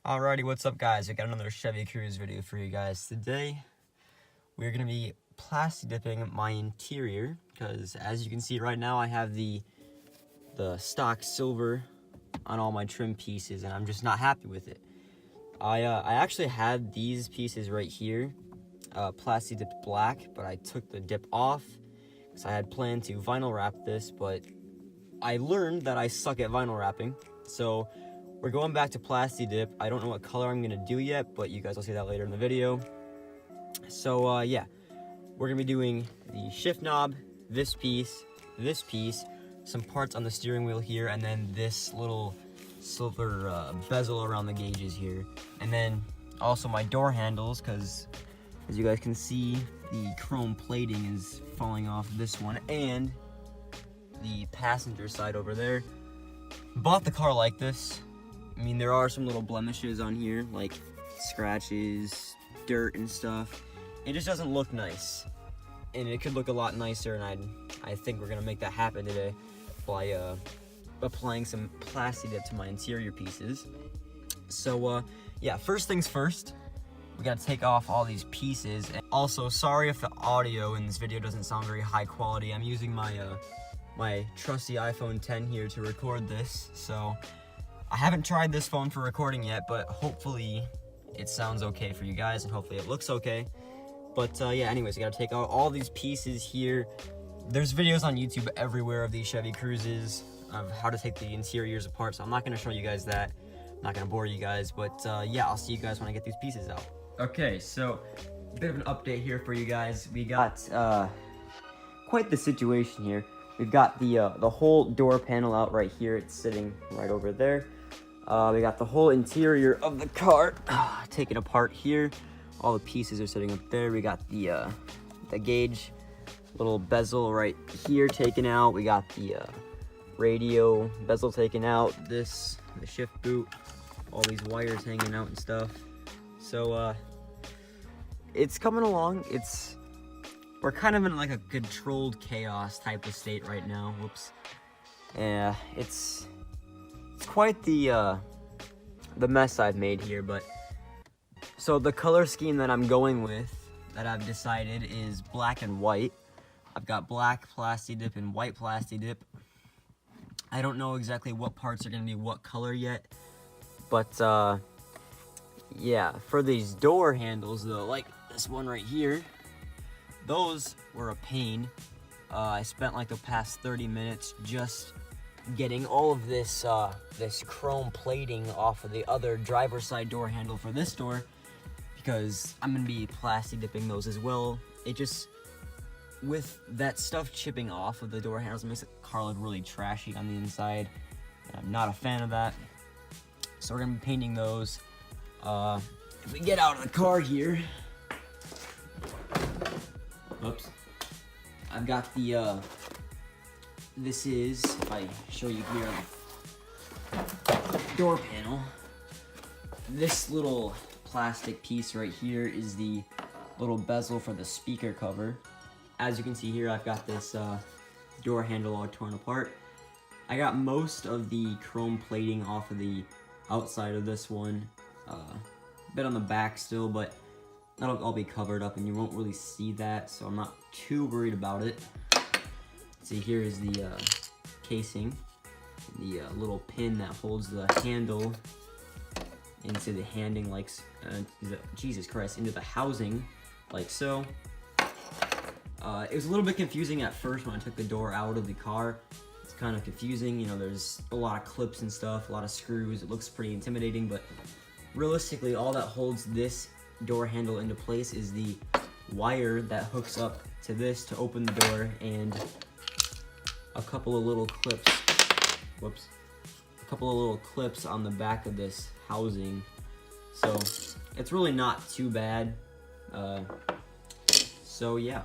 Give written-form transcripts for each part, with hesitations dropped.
Alrighty, what's up guys? I got another Chevy Cruise video for you guys. Today, we're going to be plasti dipping my interior, because as you can see right now, I have the stock silver on all my trim pieces, and I'm just not happy with it. I actually had these pieces right here, plasti dipped black, but I took the dip off, because I had planned to vinyl wrap this, but I learned that I suck at vinyl wrapping, so we're going back to plasti dip. I don't know what color I'm gonna do yet, but you guys will see that later in the video. So yeah, we're gonna be doing the shift knob, this piece, some parts on the steering wheel here, and then this little silver bezel around the gauges here. And then also my door handles, because as you guys can see, the chrome plating is falling off this one, and the passenger side over there. Bought the car like this. I mean, there are some little blemishes on here, like scratches, dirt and stuff. It just doesn't look nice, and it could look a lot nicer, and I think we're gonna make that happen today by applying some plasti dip to my interior pieces. So yeah, first things first, we gotta take off all these pieces. And also, sorry if the audio in this video doesn't sound very high quality. I'm using my trusty iPhone 10 here to record this, so I haven't tried this phone for recording yet, but hopefully it sounds okay for you guys, and hopefully it looks okay. But yeah, anyways, you gotta take out all these pieces here. There's videos on YouTube everywhere of these Chevy Cruises, of how to take the interiors apart, so I'm not gonna show you guys that. I'm not gonna bore you guys, but yeah, I'll see you guys when I get these pieces out. Okay, so a bit of an update here for you guys. We got quite the situation here. We've got the whole door panel out right here. It's sitting right over there. We got the whole interior of the car taken apart here. All the pieces are sitting up there. We got the gauge, little bezel right here taken out. We got the radio bezel taken out. The shift boot, all these wires hanging out and stuff. So it's coming along. We're kind of in like a controlled chaos type of state right now. Whoops. Yeah, it's quite the mess I've made here, but so the color scheme that I'm going with, that I've decided, is black and white. I've got black plasti dip and white plasti dip. I don't know exactly what parts are gonna be what color yet, but yeah, for these door handles though, like this one right here, those were a pain. I spent like the past 30 minutes just getting all of this this chrome plating off of the other driver's side door handle for this door, because I'm gonna be plasti dipping those as well. It just, with that stuff chipping off of the door handles, it makes the car look really trashy on the inside, and I'm not a fan of that. So we're gonna be painting those. If we get out of the car here, oops, I've got the this is, if I show you here, door panel. This little plastic piece right here is the little bezel for the speaker cover. As you can see here, I've got this door handle all torn apart. I got most of the chrome plating off of the outside of this one. A bit on the back still, but that'll all be covered up and you won't really see that, so I'm not too worried about it. See, here is the casing, the little pin that holds the handle into the handing, like Jesus Christ, into the housing, like so. It was a little bit confusing at first when I took the door out of the car. It's kind of confusing, you know, there's a lot of clips and stuff, a lot of screws. It looks pretty intimidating, but realistically, all that holds this door handle into place is the wire that hooks up to this to open the door, and a couple of little clips, whoops, a couple of little clips on the back of this housing. So it's really not too bad. So yeah,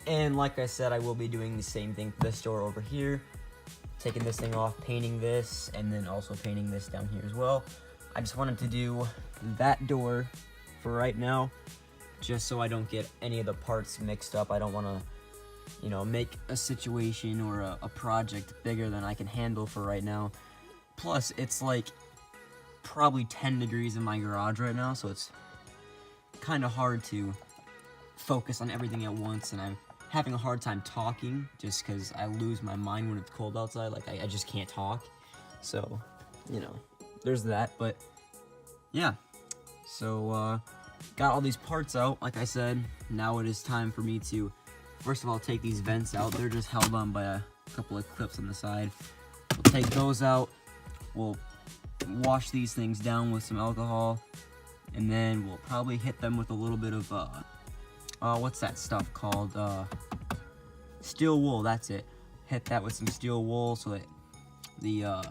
and like I said, I will be doing the same thing for this door over here, taking this thing off, painting this, and then also painting this down here as well. I just wanted to do that door for right now, just so I don't get any of the parts mixed up. I don't want to, you know, make a situation or a project bigger than I can handle for right now. Plus, it's like probably 10 degrees in my garage right now, so it's kind of hard to focus on everything at once, and I'm having a hard time talking just because I lose my mind when it's cold outside. Like, I just can't talk. So, you know, there's that. But yeah, so got all these parts out, like I said. Now it is time for me to, first of all, take these vents out. They're just held on by a couple of clips on the side. We'll take those out. We'll wash these things down with some alcohol, and then we'll probably hit them with a little bit of what's that stuff called? Steel wool. That's it. Hit that with some steel wool so that the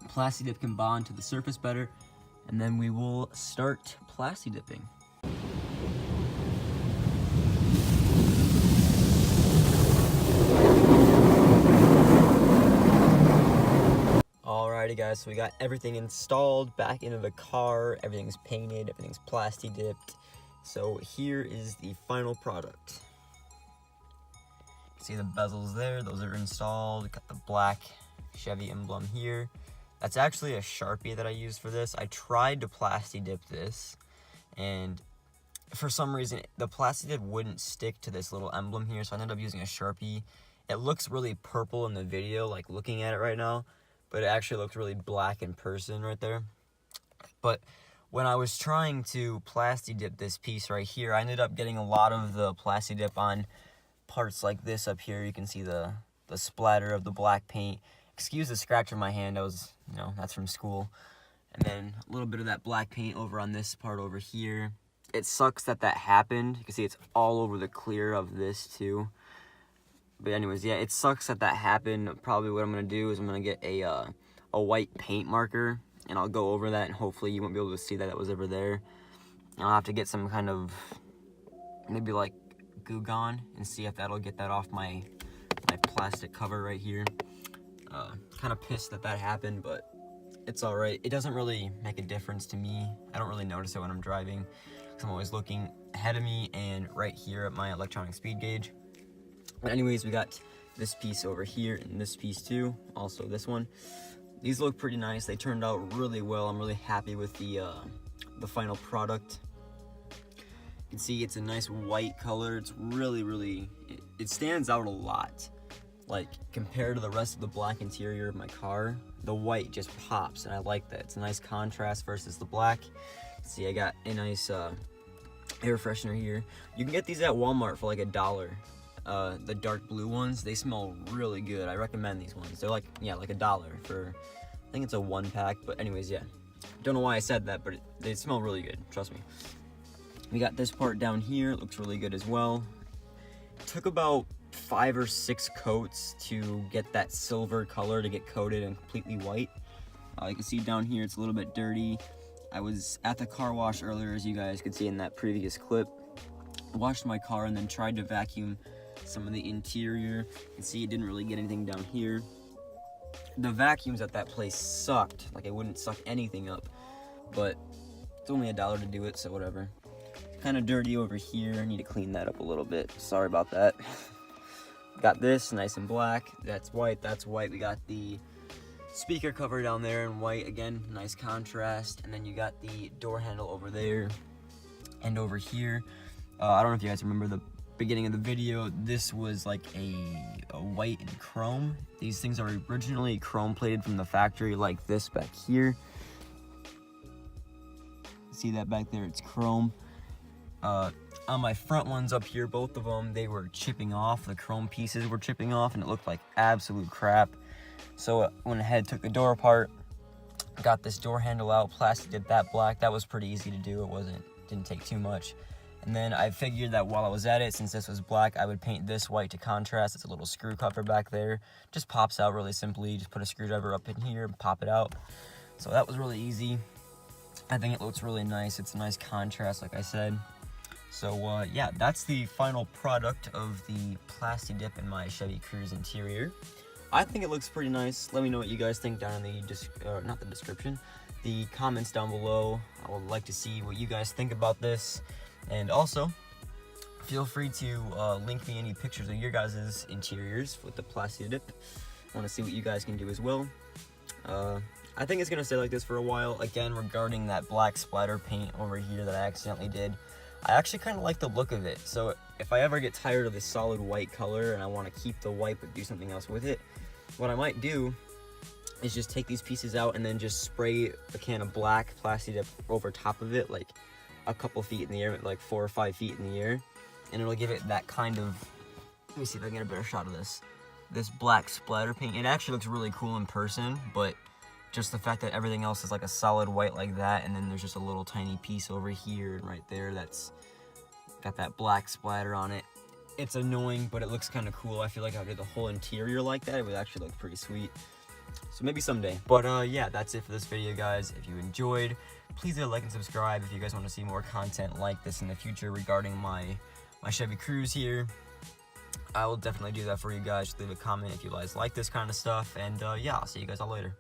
Plasti dip can bond to the surface better, and then we will start Plasti dipping. Alrighty guys, so we got everything installed back into the car. Everything's painted, everything's Plasti dipped. So here is the final product. See the bezels there, those are installed. Got the black Chevy emblem here. That's actually a Sharpie that I used for this. I tried to Plasti dip this, and for some reason the Plasti dip wouldn't stick to this little emblem here, so I ended up using a Sharpie. It looks really purple in the video, like looking at it right now, but it actually looks really black in person right there. But when I was trying to Plasti dip this piece right here, I ended up getting a lot of the Plasti dip on parts like this up here. You can see the splatter of the black paint. Excuse the scratch on my hand, that's from school. And then a little bit of that black paint over on this part over here. It sucks that happened. You can see it's all over the clear of this too. But anyways, yeah, it sucks that happened. Probably what I'm gonna do is I'm gonna get a white paint marker, and I'll go over that, and hopefully you won't be able to see that was ever there. And I'll have to get some kind of, maybe like Goo Gone, and see if that'll get that off my plastic cover right here. Kind of pissed that happened, but it's all right. It doesn't really make a difference to me. I don't really notice it when I'm driving, because I'm always looking ahead of me and right here at my electronic speed gauge. But anyways, we got this piece over here and this piece too, also this one. These look pretty nice. They turned out really well. I'm really happy with the final product. You can see it's a nice white color. It's really, it stands out a lot. Like, compared to the rest of the black interior of my car, the white just pops, and I like that. It's a nice contrast versus the black. See, I got a nice air freshener here. You can get these at Walmart for like $1. The dark blue ones, they smell really good. I recommend these ones. They're like, yeah, like $1 for, I think it's a 1-pack, but anyways, yeah. Don't know why I said that, but they smell really good, trust me. We got this part down here, it looks really good as well. It took about 5 or 6 coats to get that silver color to get coated and completely white. You can see down here it's a little bit dirty. I was at the car wash earlier, as you guys could see in that previous clip. Washed my car and then tried to vacuum some of the interior. You can see it didn't really get anything down here. The vacuums at that place sucked. Like, it wouldn't suck anything up, but it's only $1 to do it, so whatever. Kind of dirty over here. I need to clean that up a little bit. Sorry about that. Got this nice and black. That's white. That's white. We got the speaker cover down there in white. Again, nice contrast. And then you got the door handle over there and over here. I don't know if you guys remember the beginning of the video. This was like a white and chrome. These things are originally chrome plated from the factory, like this back here. See that back there? It's chrome. On my front ones up here, both of them, they were chipping off. The chrome pieces were chipping off, and it looked like absolute crap. So I went ahead, took the door apart, got this door handle out, Plasti dipped that black. That was pretty easy to do. Didn't take too much. And then I figured that while I was at it, since this was black, I would paint this white to contrast. It's a little screw cover back there. Just pops out really simply. Just put a screwdriver up in here and pop it out. So that was really easy. I think it looks really nice. It's a nice contrast, like I said. So yeah, that's the final product of the Plasti dip in my Chevy Cruze interior. I think it looks pretty nice. Let me know what you guys think down in the comments down below. I would like to see what you guys think about this. And also, feel free to link me any pictures of your guys' interiors with the Plasti dip. I want to see what you guys can do as well. I think it's gonna stay like this for a while. Again, regarding that black splatter paint over here that I accidentally did, I actually kind of like the look of it. So if I ever get tired of this solid white color and I want to keep the white but do something else with it, what I might do is just take these pieces out and then just spray a can of black Plasti dip over top of it, like a couple feet in the air, like 4 or 5 feet in the air, and it'll give it that kind of, let me see if I can get a better shot of this black splatter paint. It actually looks really cool in person, but just the fact that everything else is like a solid white like that, and then there's just a little tiny piece over here and right there that's got that black splatter on it. It's annoying, but it looks kind of cool. I feel like if I did the whole interior like that, it would actually look pretty sweet. So maybe someday. But yeah, that's it for this video, guys. If you enjoyed, please hit like and subscribe if you guys want to see more content like this in the future regarding my Chevy Cruze here. I will definitely do that for you guys. Just leave a comment if you guys like this kind of stuff. And yeah, I'll see you guys all later.